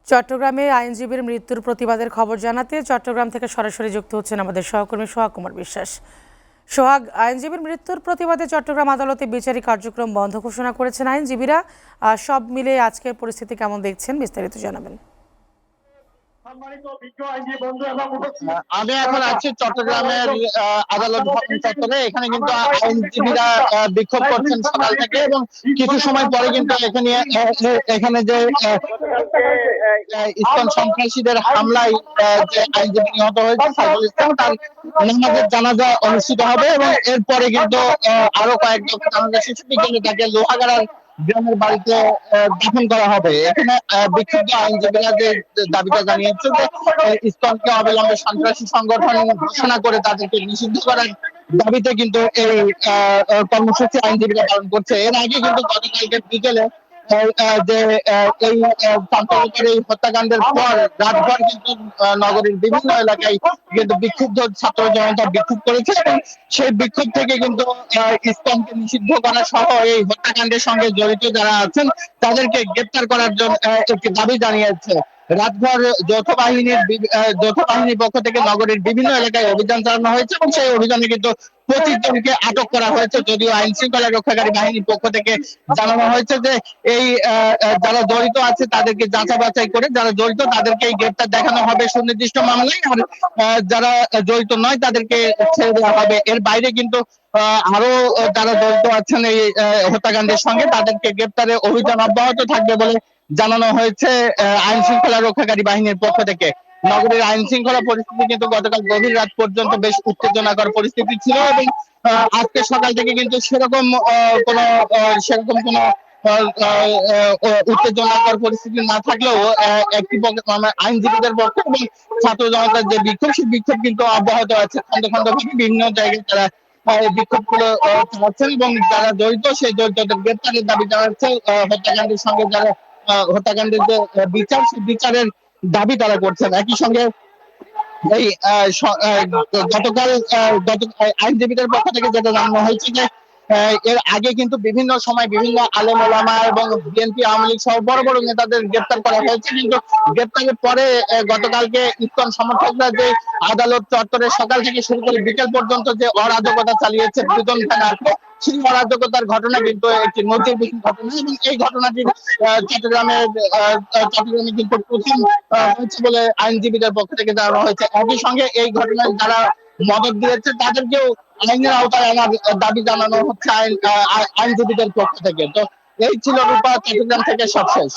চট্টগ্রামে আইনজীবীর মৃত্যুর প্রতিবাদের খবর জানাতে চট্টগ্রাম থেকে সরাসরি যুক্ত হচ্ছেন আমাদের সহকর্মী সোহাগ কুমার বিশ্বাস। সোহাগ, আইনজীবীর মৃত্যুর প্রতিবাদে চট্টগ্রাম আদালতে বিচারিক কার্যক্রম বন্ধ ঘোষণা করেছেন আইনজীবীরা। সব মিলে আজকের পরিস্থিতি কেমন দেখছেন, বিস্তারিত জানাবেন। আমি এখন আছি চট্টগ্রামের আদালত ভবন চত্বরে। এখানে কিন্তু আইনজীবীরা বিক্ষোভ করছেন সকাল থেকে, এবং কিছু সময় পরে কিন্তু এখানে যে ইসকন সন্ত্রাসীদের হামলায় যে আইনজীবী নিহত হয়েছে সাইফুল ইসলাম, তার নামাজের জানাজা অনুষ্ঠিত হবে, এবং এরপরে কিন্তু আরো কয়েক দফা জানাজা শেষে বিকেলে তাকে লোহাগাড়ার গ্রামের বাড়িতে দাফন করা হবে। এখানে বিক্ষুব্ধ আইনজীবীরা যে দাবিটা জানিয়েছে যে ইসকনকে অবিলম্বে সন্ত্রাসী সংগঠন ঘোষণা করে তাদেরকে নিষিদ্ধ করার দাবিতে কিন্তু এই কর্মসূচি আইনজীবীরা পালন করছে। এর আগে কিন্তু গতকালকে বিকেলে যে এই চাঞ্চল্যকর এই হত্যাকাণ্ডের পর রাতভর কিন্তু নগরীর বিভিন্ন এলাকায় কিন্তু বিক্ষুব্ধ ছাত্র জনতা বিক্ষোভ করেছে, এবং সেই বিক্ষোভ থেকে কিন্তু ইসলামকে নিষিদ্ধ করা সহ এই হত্যাকাণ্ডের সঙ্গে জড়িত যারা আছেন তাদেরকে গ্রেপ্তার করার জন্য একটি দাবি জানিয়েছে। রাতভর যৌথ বাহিনীর পক্ষ থেকে নগরীর বিভিন্ন এলাকায় অভিযান চালানো হয়েছে, এবং সেই অভিযানে কিন্তু 25 জনকে আটক করা হয়েছে। যদিও আইন শৃঙ্খলা রক্ষাকারী বাহিনীর পক্ষ থেকে জানানো হয়েছে যে এই যারা জড়িত আছে তাদেরকে যাচাই বাছাই করে যারা জড়িত তাদেরকে গ্রেপ্তার দেখানো হবে সুনির্দিষ্ট মামলায়, আর যারা জড়িত নয় তাদেরকে ছেড়ে দেওয়া হবে। এর বাইরে কিন্তু আরো যারা জড়িত আছেন এই হত্যাকাণ্ডের সঙ্গে তাদেরকে গ্রেপ্তারে অভিযান অব্যাহত থাকবে বলে জানানো হয়েছে আইন শৃঙ্খলা রক্ষাকারী বাহিনীর পক্ষ থেকে। নগরীর আইন শৃঙ্খলা পরিস্থিতি কিন্তু গতকাল গভীর রাত পর্যন্ত বেশ উত্তেজনাকর পরিস্থিতি ছিল, এবং আজকে সকাল থেকে কিন্তু সেরকম কোনো উত্তেজনাকর পরিস্থিতি না থাকলেও একটি আইনজীবীদের পক্ষে এবং ছাত্র জনতার যে বিক্ষোভ, সেই বিক্ষোভ কিন্তু অব্যাহত আছে। খন্ড খন্ড ভাবে বিভিন্ন জায়গায় তারা বিক্ষোভ গুলো চালাচ্ছেন, এবং যারা জড়িত সেই জড়িতদের গ্রেপ্তারের দাবি জানাচ্ছে। হত্যাকাণ্ডের সঙ্গে যারা হত্যাকাণ্ডের যে বিচার, সেই বিচারের দাবি তারা করছেন। একই সঙ্গে এই গতকাল আইনজীবীদের পক্ষ থেকে যেটা জানানো হয়েছে যে এর আগে কিন্তু বিভিন্ন সময় বিভিন্ন আলেম ওলামা এবং বিএনপি আওয়ামী লীগ সহ বড় বড় নেতাদের গ্রেপ্তার করা হয়েছে, কিন্তু গ্রেপ্তারের পরে গতকালকে ইসকন সমর্থকরা যে আদালত চত্বরে সকাল থেকে শুরু করে বিকেল পর্যন্ত যে অরাজকতা চালিয়েছে দুজন থানার, সেই অরাজকতার ঘটনা কিন্তু একটি নজিরবিহীন ঘটনা, এবং এই ঘটনাটি চট্টগ্রামে কিন্তু প্রথম হয়েছে বলে আইনজীবীদের পক্ষ থেকে জানানো হয়েছে। একই সঙ্গে এই ঘটনায় যারা মদত দিয়েছে তাদেরকেও আইনের আওতায় আনার দাবি জানানো হচ্ছে আইনজীবীদের পক্ষ থেকে। তো এই ছিল রূপা চট্টগ্রাম থেকে সবশেষ।